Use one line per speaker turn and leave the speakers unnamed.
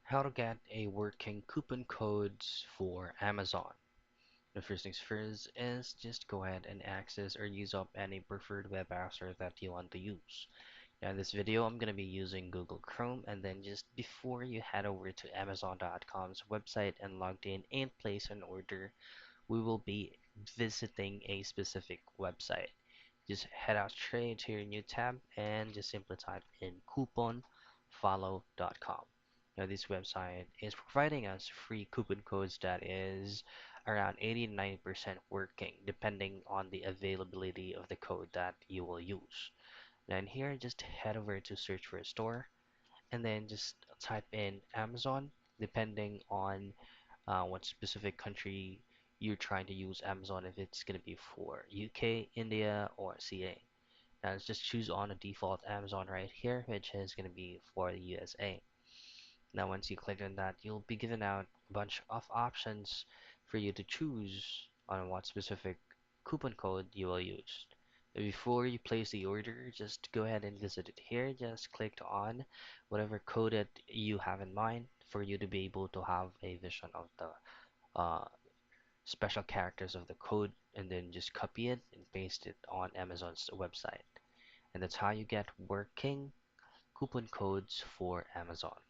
How to get a working coupon codes for Amazon. The first things first is just go ahead and access or use up any preferred web browser that you want to use. Now in this video, I'm going to be using Google Chrome, and then just before you head over to Amazon.com's website and logged in and place an order, we will be visiting a specific website. Just head out straight to your new tab and just simply type in couponfollow.com. Now, this website is providing us free coupon codes that is around 80 to 90% working, depending on the availability of the code that you will use. Then here, just head over to search for a store and then just type in Amazon, depending on what specific country you're trying to use Amazon, if it's going to be for UK, India, or CA. Now let's just choose on a default Amazon right here, which is going to be for the USA. Now once you click on that, you'll be given out a bunch of options for you to choose on what specific coupon code you will use. Before you place the order, just go ahead and visit it here. Just click on whatever code that you have in mind for you to be able to have a vision of the uh, special characters of the code, and then just copy it and paste it on Amazon's website. And that's how you get working coupon codes for Amazon.